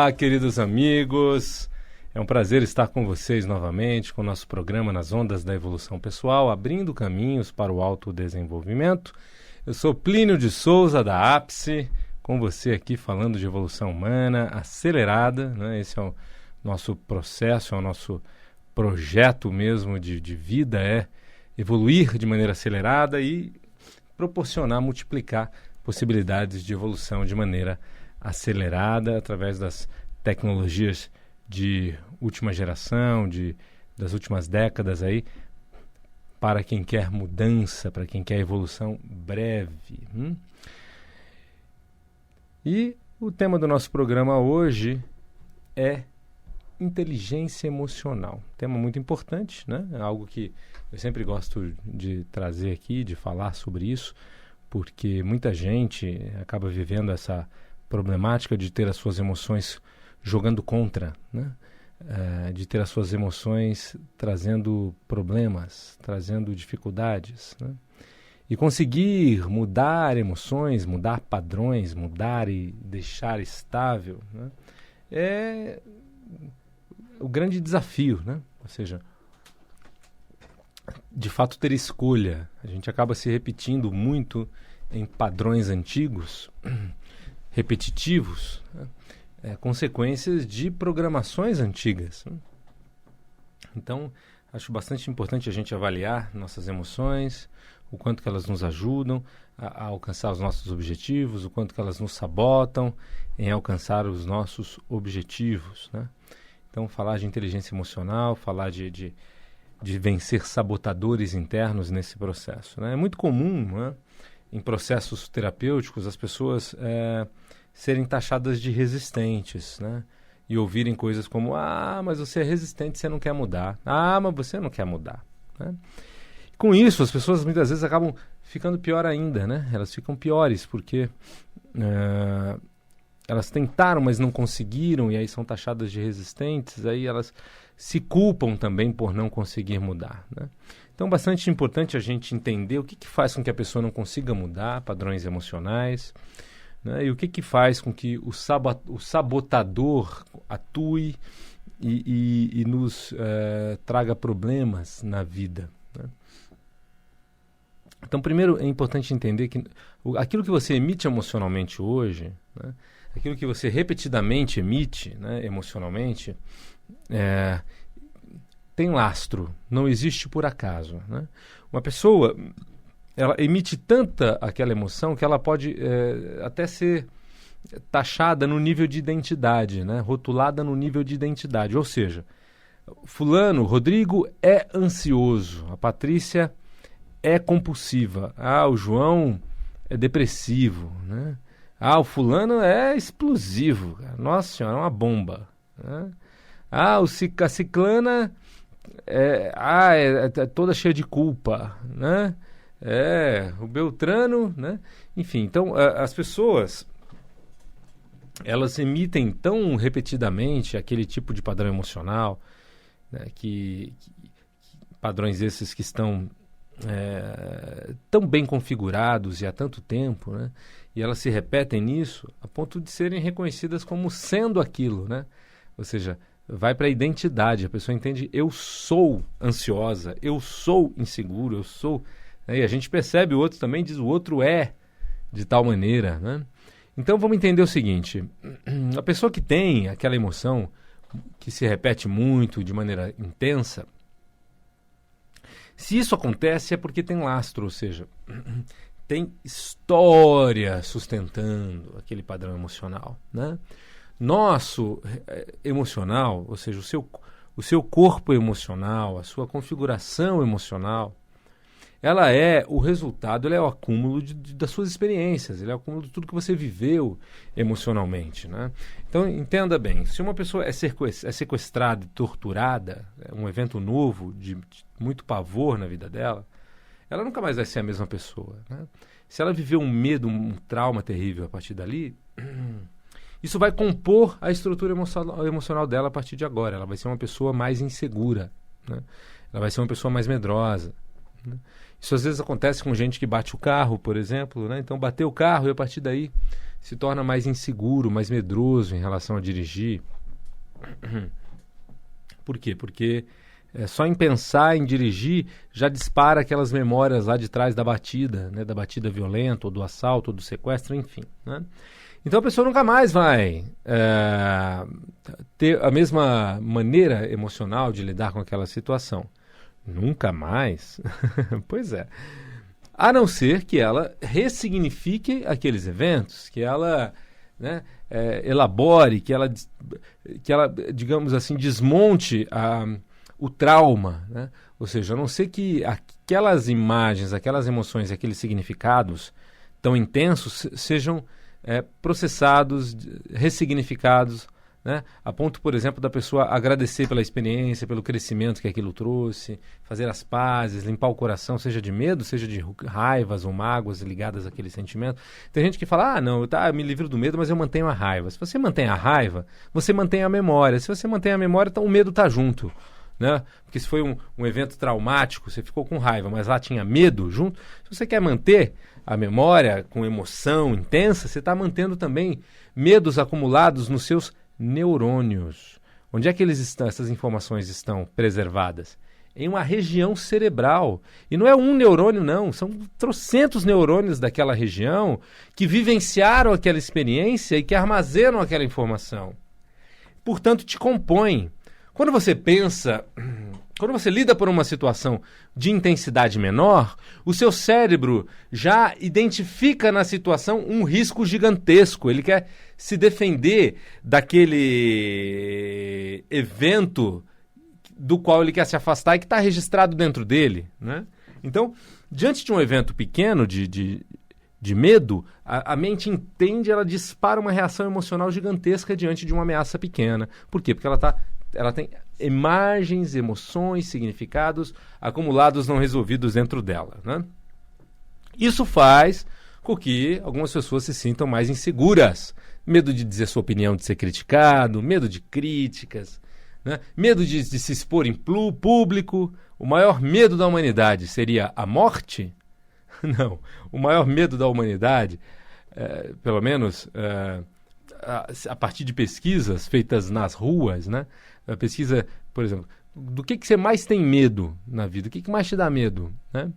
Olá, queridos amigos. É um prazer estar com vocês novamente com o nosso programa Nas Ondas da Evolução Pessoal, abrindo caminhos para o autodesenvolvimento. Eu sou Plínio de Souza, da Ápice, com você aqui falando de evolução humana acelerada, né? Esse é o nosso processo, é o nosso projeto mesmo de vida, é evoluir de maneira acelerada e proporcionar, multiplicar possibilidades de evolução de maneira acelerada através das tecnologias de última geração, das últimas décadas aí, para quem quer mudança, para quem quer evolução breve. E o tema do nosso programa hoje é inteligência emocional. Tema muito importante, né? É algo que eu sempre gosto de trazer aqui, de falar sobre isso, porque muita gente acaba vivendo essa problemática de ter as suas emoções jogando contra, né? De ter as suas emoções trazendo problemas, trazendo dificuldades, né? E conseguir mudar emoções, mudar padrões, mudar e deixar estável, né? É o grande desafio, né? Ou seja, de fato ter escolha. A gente acaba se repetindo muito em padrões antigos, repetitivos, né? Consequências de programações antigas. Então, acho bastante importante a gente avaliar nossas emoções, o quanto que elas nos ajudam a alcançar os nossos objetivos, o quanto que elas nos sabotam em alcançar os nossos objetivos, né? Então, falar de inteligência emocional, falar de vencer sabotadores internos nesse processo, né? É muito comum, né, em processos terapêuticos as pessoas serem taxadas de resistentes, né? E ouvirem coisas como: mas você é resistente, você não quer mudar. Mas você não quer mudar, né? Com isso, as pessoas muitas vezes acabam ficando pior ainda, né? Elas ficam piores porque elas tentaram, mas não conseguiram, e aí são taxadas de resistentes, aí elas se culpam também por não conseguir mudar, né? Então, bastante importante a gente entender o que faz com que a pessoa não consiga mudar padrões emocionais, né? E o que faz com que o sabotador atue e nos traga problemas na vida, né? Então, primeiro é importante entender que aquilo que você emite emocionalmente hoje, né, aquilo que você repetidamente emite, né, emocionalmente, tem lastro, não existe por acaso, né? Uma pessoa, ela emite tanta aquela emoção que ela pode até ser taxada no nível de identidade, né? Rotulada no nível de identidade. Ou seja, fulano, Rodrigo é ansioso, a Patrícia é compulsiva, o João é depressivo, né? O fulano é explosivo, cara. Nossa senhora, é uma bomba, né? A ciclana é toda cheia de culpa, né? O Beltrano, né? Enfim, então as pessoas, elas emitem tão repetidamente aquele tipo de padrão emocional, né? Que padrões esses que estão tão bem configurados e há tanto tempo, né? E elas se repetem nisso a ponto de serem reconhecidas como sendo aquilo, né? Ou seja, vai para a identidade, a pessoa entende: eu sou ansiosa, eu sou inseguro, eu sou... E a gente percebe o outro também, diz: o outro é de tal maneira, né? Então vamos entender o seguinte: a pessoa que tem aquela emoção que se repete muito, de maneira intensa, se isso acontece é porque tem lastro, ou seja, tem história sustentando aquele padrão emocional, né? Nosso emocional, ou seja, o seu corpo emocional, a sua configuração emocional, ela é o resultado, ela é o acúmulo das suas experiências, ela é o acúmulo de tudo que você viveu emocionalmente, né? Então, entenda bem, se uma pessoa é sequestrada e torturada, um evento novo, de muito pavor na vida dela, ela nunca mais vai ser a mesma pessoa, né? Se ela viveu um medo, um trauma terrível a partir dali, isso vai compor a estrutura emocional dela a partir de agora. Ela vai ser uma pessoa mais insegura, né? Ela vai ser uma pessoa mais medrosa, né? Isso às vezes acontece com gente que bate o carro, por exemplo, né? Então bateu o carro e a partir daí se torna mais inseguro, mais medroso em relação a dirigir. Por quê? Porque só em pensar em dirigir já dispara aquelas memórias lá de trás da batida, né? Da batida violenta, ou do assalto, ou do sequestro, enfim, né? Então a pessoa nunca mais vai ter a mesma maneira emocional de lidar com aquela situação. Nunca mais? Pois é. A não ser que ela ressignifique aqueles eventos, que ela, né, elabore, que ela, digamos assim, desmonte o trauma, né? Ou seja, a não ser que aquelas imagens, aquelas emoções, aqueles significados tão intensos sejam processados, ressignificados, né? A ponto, por exemplo, da pessoa agradecer pela experiência, pelo crescimento que aquilo trouxe, fazer as pazes, limpar o coração, seja de medo, seja de raivas ou mágoas ligadas àquele sentimento. Tem gente que fala, não, eu me livro do medo, mas eu mantenho a raiva. Se você mantém a raiva, você mantém a memória. Se você mantém a memória, então o medo está junto, né? Porque se foi um evento traumático, você ficou com raiva, mas lá tinha medo junto. Se você quer manter a memória com emoção intensa, você está mantendo também medos acumulados nos seus neurônios. Onde é que essas informações estão preservadas? Em uma região cerebral. E não é um neurônio, não. São trocentos neurônios daquela região que vivenciaram aquela experiência e que armazenam aquela informação. Portanto, te compõem. Quando você pensa, quando você lida por uma situação de intensidade menor, o seu cérebro já identifica na situação um risco gigantesco. Ele quer se defender daquele evento do qual ele quer se afastar e que está registrado dentro dele, né? Então, diante de um evento pequeno de medo, a mente entende, ela dispara uma reação emocional gigantesca diante de uma ameaça pequena. Por quê? Porque ela tem imagens, emoções, significados acumulados não resolvidos dentro dela, né? Isso faz com que algumas pessoas se sintam mais inseguras. Medo de dizer sua opinião, de ser criticado, medo de críticas, né? Medo de se expor em público. O maior medo da humanidade seria a morte? Não. O maior medo da humanidade, pelo menos a partir de pesquisas feitas nas ruas, né? A pesquisa, por exemplo, do que você mais tem medo na vida? O que mais te dá medo, né?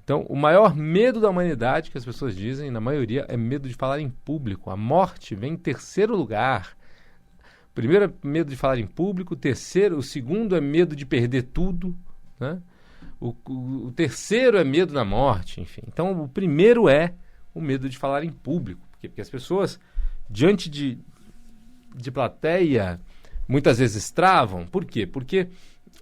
Então, o maior medo da humanidade, que as pessoas dizem, na maioria, é medo de falar em público. A morte vem em terceiro lugar. O primeiro é medo de falar em público, o segundo é medo de perder tudo, né? O terceiro é medo da morte, enfim. Então, o primeiro é o medo de falar em público. Porque as pessoas, diante de plateia, muitas vezes travam. Por quê? Porque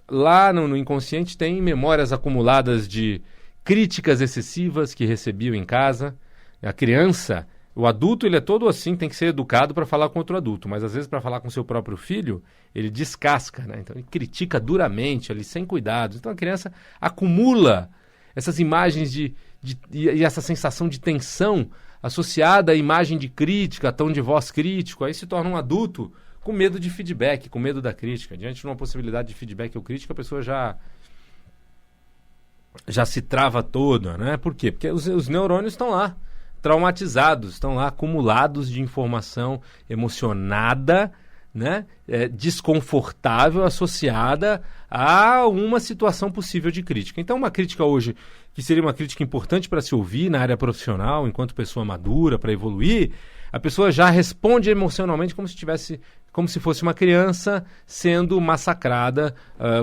lá no inconsciente tem memórias acumuladas de críticas excessivas que recebiam em casa. A criança, o adulto, ele é todo assim, tem que ser educado para falar com outro adulto, mas às vezes para falar com seu próprio filho, ele descasca, né? Então ele critica duramente, ali, sem cuidados. Então a criança acumula essas imagens e essa sensação de tensão associada à imagem de crítica, a tom de voz crítico. Aí se torna um adulto com medo de feedback, com medo da crítica. Diante de uma possibilidade de feedback ou crítica, a pessoa já se trava toda, né? Por quê? Porque os neurônios estão lá, traumatizados, estão lá acumulados de informação emocionada, né? Desconfortável, associada a uma situação possível de crítica. Então, uma crítica hoje, que seria uma crítica importante para se ouvir na área profissional, enquanto pessoa madura, para evoluir, a pessoa já responde emocionalmente como se fosse uma criança sendo massacrada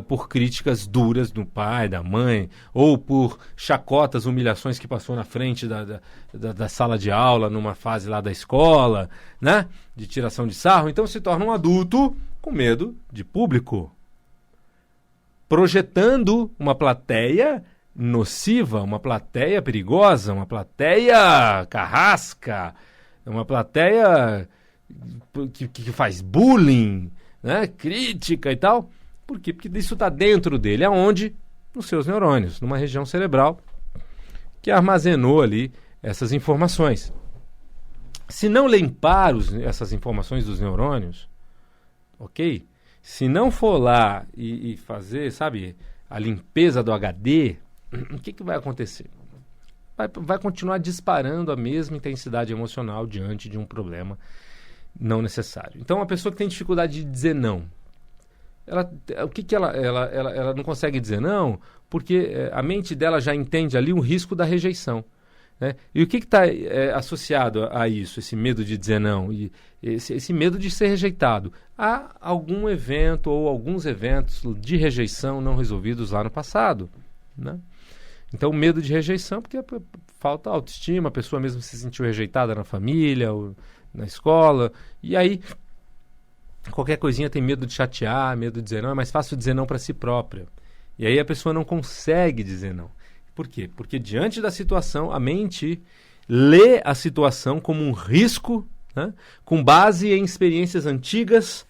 por críticas duras do pai, da mãe, ou por chacotas, humilhações que passou na frente da sala de aula, numa fase lá da escola, né? De tiração de sarro. Então se torna um adulto com medo de público, projetando uma plateia nociva, uma plateia perigosa, uma plateia carrasca, uma plateia que faz bullying, né? Crítica e tal. Por quê? Porque isso está dentro dele. Aonde? Nos seus neurônios, numa região cerebral que armazenou ali essas informações. Se não limpar essas informações dos neurônios, ok? Se não for lá e fazer, sabe, a limpeza do HD, o que vai acontecer? Vai continuar disparando a mesma intensidade emocional diante de um problema não necessário. Então, a pessoa que tem dificuldade de dizer não, ela não consegue dizer não porque a mente dela já entende ali o risco da rejeição. Né? E o que está associado a isso, esse medo de dizer não, e esse medo de ser rejeitado? Há algum evento ou alguns eventos de rejeição não resolvidos lá no passado. Né? Então, medo de rejeição, porque falta autoestima, a pessoa mesmo se sentiu rejeitada na família, ou na escola, e aí qualquer coisinha tem medo de chatear, medo de dizer não, é mais fácil dizer não para si própria. E aí a pessoa não consegue dizer não. Por quê? Porque diante da situação, a mente lê a situação como um risco, né, com base em experiências antigas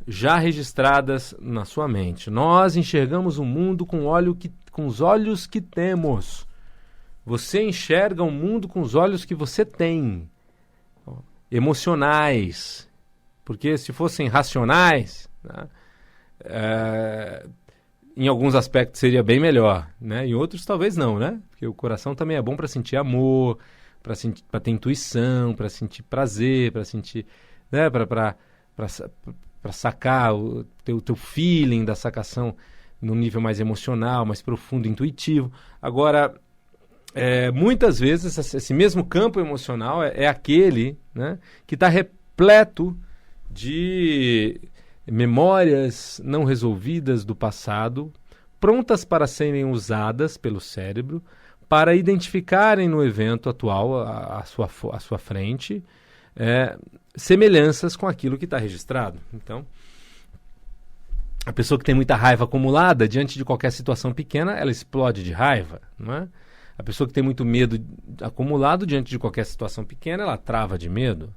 já registradas na sua mente. Nós enxergamos o mundo com os olhos que temos. Você enxerga o mundo com os olhos que você tem. Emocionais. Porque se fossem racionais, né, em alguns aspectos seria bem melhor, né? Em outros talvez não, né? Porque o coração também é bom para sentir amor, para ter intuição, para sentir prazer, para sentir, né? Para sacar o teu feeling da sacação num nível mais emocional, mais profundo, intuitivo. Agora, muitas vezes esse mesmo campo emocional é aquele, né, que está repleto de memórias não resolvidas do passado, prontas para serem usadas pelo cérebro para identificarem no evento atual à sua frente semelhanças com aquilo que está registrado. Então, a pessoa que tem muita raiva acumulada, diante de qualquer situação pequena, ela explode de raiva, não é? A pessoa que tem muito medo acumulado, diante de qualquer situação pequena, ela trava de medo.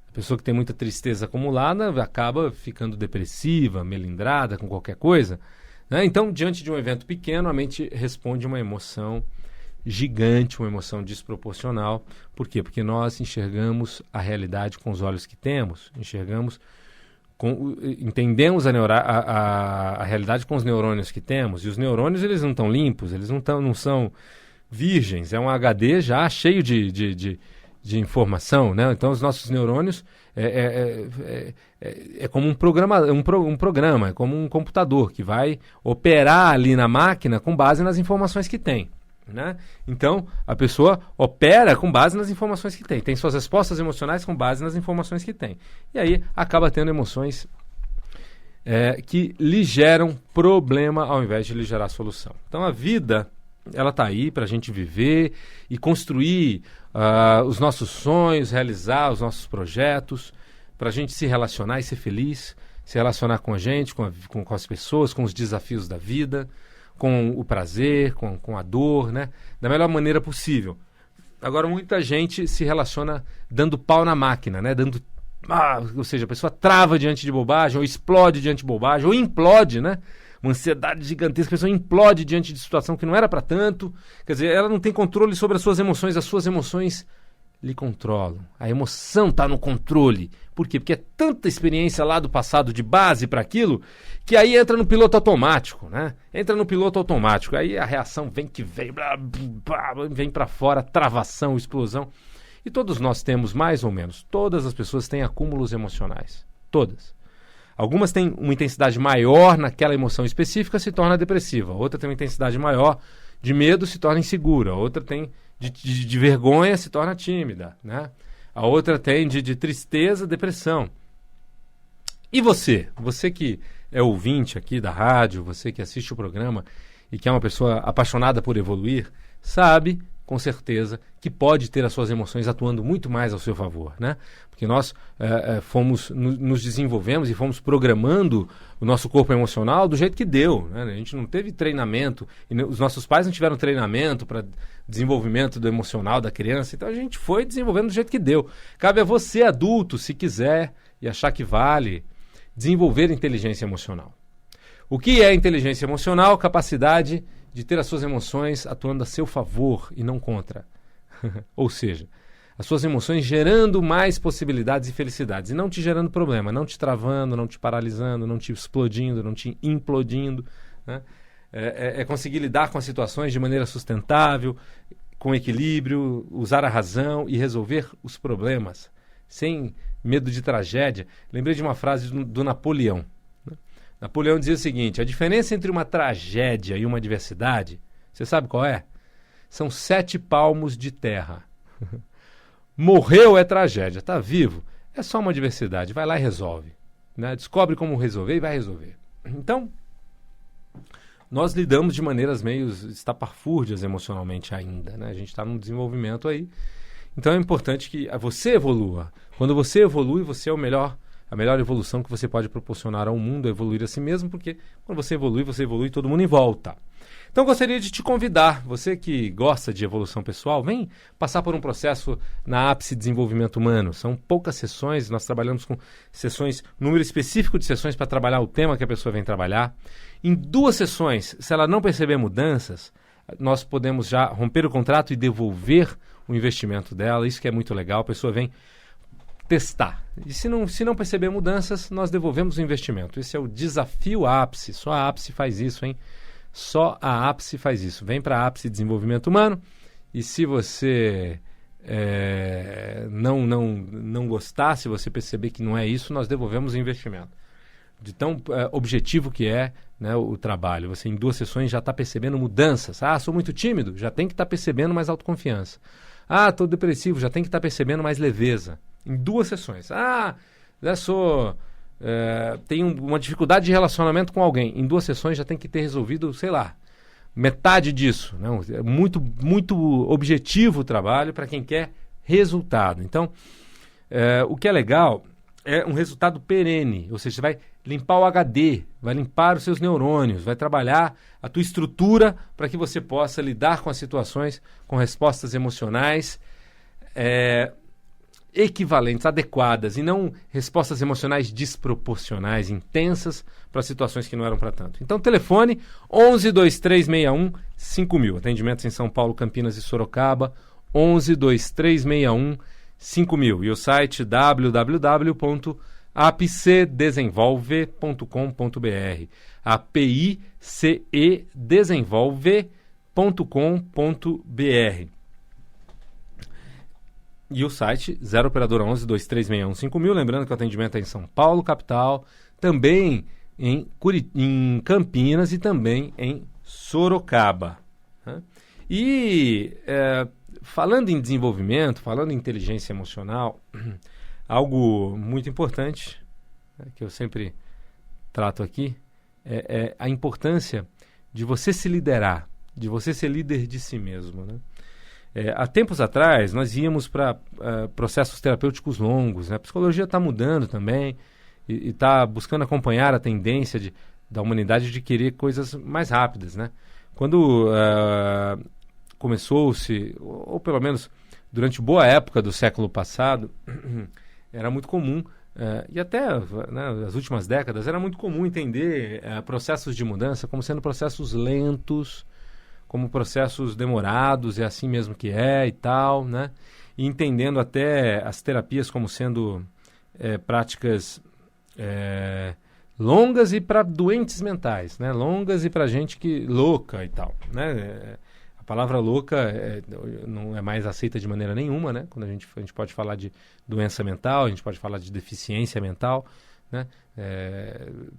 A pessoa que tem muita tristeza acumulada acaba ficando depressiva, melindrada com qualquer coisa. Né? Então, diante de um evento pequeno, a mente responde uma emoção gigante, uma emoção desproporcional. Por quê? Porque nós enxergamos a realidade com os olhos que temos, entendemos a realidade com os neurônios que temos, e os neurônios eles não estão limpos, eles não são virgens, é um HD já cheio de informação, né? Então os nossos neurônios é como um programa, é como um computador que vai operar ali na máquina com base nas informações que tem. Né? Então, a pessoa opera com base nas informações que tem suas respostas emocionais com base nas informações que tem. E aí acaba tendo emoções que lhe geram problema ao invés de lhe gerar solução. Então, a vida, ela está aí para a gente viver e construir os nossos sonhos, realizar os nossos projetos, para a gente se relacionar e ser feliz, se relacionar com a gente, com as pessoas, com os desafios da vida, com o prazer, com a dor, né? Da melhor maneira possível. Agora, muita gente se relaciona dando pau na máquina, né? Ou seja, a pessoa trava diante de bobagem, ou explode diante de bobagem, ou implode, né? Uma ansiedade gigantesca, a pessoa implode diante de situação que não era para tanto. Quer dizer, ela não tem controle sobre as suas emoções lhe controlam. A emoção está no controle. Por quê? Porque é tanta experiência lá do passado de base para aquilo, que aí entra no piloto automático, né? Entra no piloto automático. Aí a reação vem vem para fora, travação, explosão. E todos nós temos, mais ou menos, todas as pessoas têm acúmulos emocionais. Todas. Algumas têm uma intensidade maior naquela emoção específica, se torna depressiva. Outra tem uma intensidade maior de medo, se torna insegura. Outra tem de vergonha, se torna tímida, né? A outra tem de tristeza, depressão. E você? Você que é ouvinte aqui da rádio, você que assiste o programa e que é uma pessoa apaixonada por evoluir, sabe, com certeza, que pode ter as suas emoções atuando muito mais ao seu favor, né? Porque nós nos desenvolvemos e fomos programando o nosso corpo emocional do jeito que deu, né? A gente não teve treinamento, e os nossos pais não tiveram treinamento para desenvolvimento do emocional da criança, então a gente foi desenvolvendo do jeito que deu. Cabe a você, adulto, se quiser e achar que vale, desenvolver inteligência emocional. O que é inteligência emocional? Capacidade de ter as suas emoções atuando a seu favor e não contra. Ou seja, as suas emoções gerando mais possibilidades e felicidades e não te gerando problema, não te travando, não te paralisando, não te explodindo, não te implodindo, né? é conseguir lidar com as situações de maneira sustentável, com equilíbrio, usar a razão e resolver os problemas, sem medo de tragédia. Lembrei de uma frase do Napoleão. Napoleão dizia o seguinte: a diferença entre uma tragédia e uma adversidade, você sabe qual é? São 7 palmos de terra. Morreu é tragédia, está vivo, é só uma adversidade, vai lá e resolve. Né? Descobre como resolver e vai resolver. Então, nós lidamos de maneiras meio estapafúrdias emocionalmente ainda. Né? A gente está num desenvolvimento aí. Então é importante que você evolua. Quando você evolui, você é a melhor evolução que você pode proporcionar ao mundo, evoluir a si mesmo, porque quando você evolui todo mundo em volta. Então, gostaria de te convidar, você que gosta de evolução pessoal, vem passar por um processo na Ápice Desenvolvimento Humano. São poucas sessões, nós trabalhamos com sessões, número específico de sessões para trabalhar o tema que a pessoa vem trabalhar. Em 2 sessões, se ela não perceber mudanças, nós podemos já romper o contrato e devolver o investimento dela. Isso que é muito legal, a pessoa vem testar. E se não perceber mudanças, nós devolvemos o investimento. Esse é o desafio Ápice, só a Ápice faz isso, hein? Só a Ápice faz isso. Vem para a Ápice Desenvolvimento Humano e se você não gostar, se você perceber que não é isso, nós devolvemos o investimento. De tão objetivo que é, né, o trabalho. Você em 2 sessões já está percebendo mudanças. Ah, sou muito tímido, já tem que estar percebendo mais autoconfiança. Ah, estou depressivo, já tem que estar percebendo mais leveza. Em 2 sessões. Ah, já sou... tenho uma dificuldade de relacionamento com alguém. Em 2 sessões já tem que ter resolvido, sei lá, metade disso. Não, é muito objetivo o trabalho para quem quer resultado. Então, o que é legal é um resultado perene. Ou seja, você vai limpar o HD, vai limpar os seus neurônios, vai trabalhar a tua estrutura para que você possa lidar com as situações com respostas emocionais equivalentes, adequadas, e não respostas emocionais desproporcionais, intensas, para situações que não eram para tanto. Então, telefone 11 2361 5000. Atendimentos em São Paulo, Campinas e Sorocaba, 11 2361 5000. E o site www.apcedesenvolve.com.br. apicedesenvolve.com.br. E o site 0 operadora 11 2361 5000. Lembrando que o atendimento é em São Paulo, capital, também em Campinas e também em Sorocaba. Né? E falando em desenvolvimento, falando em inteligência emocional, algo muito importante, né, que eu sempre trato aqui, é a importância de você se liderar, de você ser líder de si mesmo, né? Há tempos atrás, nós íamos para processos terapêuticos longos. Né? A psicologia está mudando também e está buscando acompanhar a tendência da humanidade de querer coisas mais rápidas. Né? Quando começou-se, ou pelo menos durante boa época do século passado, era muito comum, e até nas últimas décadas, era muito comum entender processos de mudança como sendo processos lentos, como processos demorados, é assim mesmo que é e tal, né? E entendendo até as terapias como sendo práticas longas e para doentes mentais, né? Longas e para gente louca e tal, né? A palavra louca não é mais aceita de maneira nenhuma, né? Quando a gente pode falar de doença mental, a gente pode falar de deficiência mental, né?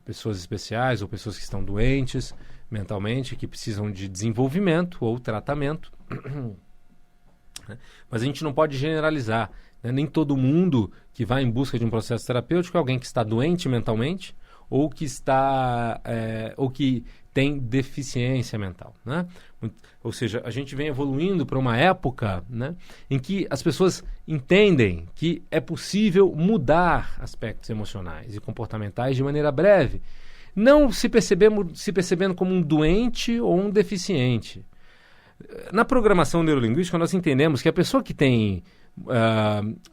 Pessoas especiais ou pessoas que estão doentes mentalmente, que precisam de desenvolvimento ou tratamento. Mas a gente não pode generalizar, né? Nem todo mundo que vai em busca de um processo terapêutico é alguém que está doente mentalmente ou que ou que tem deficiência mental, né? Ou seja, a gente vem evoluindo para uma época, né, em que as pessoas entendem que é possível mudar aspectos emocionais e comportamentais de maneira breve, não se percebendo como um doente ou um deficiente. Na programação neurolinguística, nós entendemos que a pessoa que tem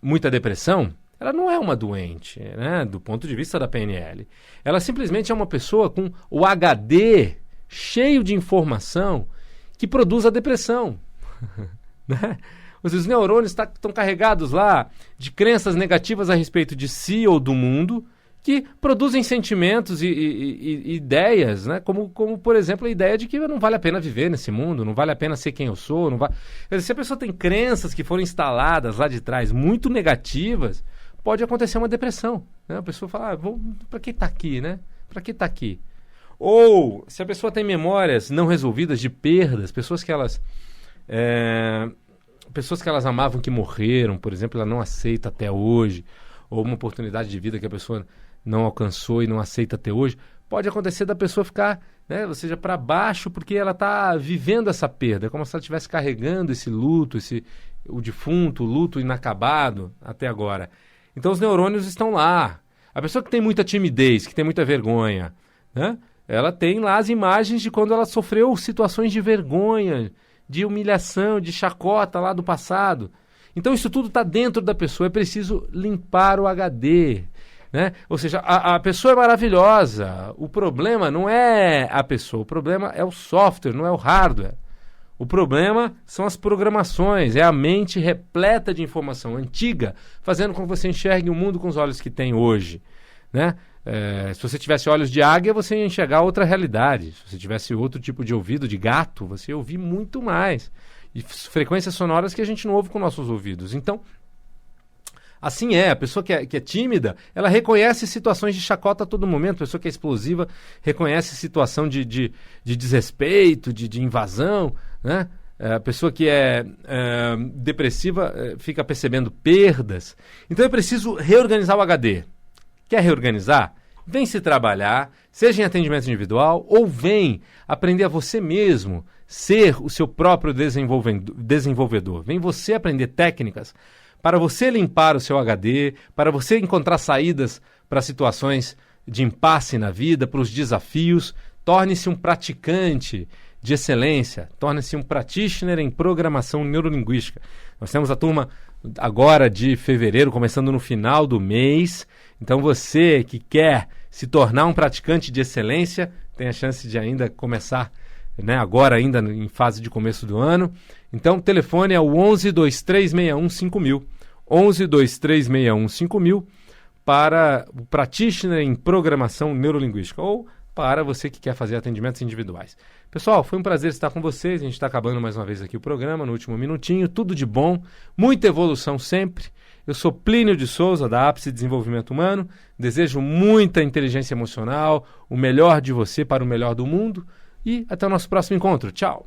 muita depressão, ela não é uma doente, né, do ponto de vista da PNL. Ela simplesmente é uma pessoa com o HD cheio de informação que produz a depressão. Né? Os neurônios estão carregados lá de crenças negativas a respeito de si ou do mundo, que produzem sentimentos e ideias, né? Como, por exemplo, a ideia de que não vale a pena viver nesse mundo, não vale a pena ser quem eu sou. Não va... Quer dizer, se a pessoa tem crenças que foram instaladas lá de trás muito negativas, pode acontecer uma depressão. Né? A pessoa fala, para que está aqui, né? Para que está aqui? Ou, se a pessoa tem memórias não resolvidas de perdas, pessoas que elas amavam que morreram, por exemplo, ela não aceita até hoje, ou uma oportunidade de vida que a pessoa não alcançou e não aceita até hoje, pode acontecer da pessoa ficar, né, ou seja, para baixo, porque ela está vivendo essa perda, é como se ela estivesse carregando esse luto, o defunto, o luto inacabado até agora. Então os neurônios estão lá. A pessoa que tem muita timidez, que tem muita vergonha, né, ela tem lá as imagens de quando ela sofreu situações de vergonha, de humilhação, de chacota lá do passado. Então isso tudo está dentro da pessoa, é preciso limpar o HD. Né? Ou seja, a pessoa é maravilhosa, o problema não é a pessoa, o problema é o software, não é o hardware. O problema são as programações, é a mente repleta de informação antiga, fazendo com que você enxergue o mundo com os olhos que tem hoje. Né? Se você tivesse olhos de águia, você ia enxergar outra realidade. Se você tivesse outro tipo de ouvido, de gato, você ia ouvir muito mais. E frequências sonoras que a gente não ouve com nossos ouvidos. Então, assim a pessoa que é tímida, ela reconhece situações de chacota a todo momento. A pessoa que é explosiva reconhece situação de desrespeito, de invasão, né? A pessoa que é depressiva fica percebendo perdas. Então é preciso reorganizar o HD. Quer reorganizar? Vem se trabalhar, seja em atendimento individual ou vem aprender a você mesmo ser o seu próprio desenvolvedor. Vem você aprender técnicas para você limpar o seu HD, para você encontrar saídas para situações de impasse na vida, para os desafios. Torne-se um praticante de excelência, torne-se um practitioner em programação neurolinguística. Nós temos a turma agora de fevereiro, começando no final do mês. Então você que quer se tornar um praticante de excelência, tem a chance de ainda começar, né, agora ainda em fase de começo do ano. Então o telefone é o 11 2361 5000, 11 2361 5000 para o practitioner em programação neurolinguística ou para você que quer fazer atendimentos individuais. Pessoal, foi um prazer estar com vocês. A gente está acabando mais uma vez aqui o programa, no último minutinho. Tudo de bom, muita evolução sempre. Eu sou Plínio de Souza, da Ápice Desenvolvimento Humano. Desejo muita inteligência emocional, o melhor de você para o melhor do mundo. E até o nosso próximo encontro. Tchau!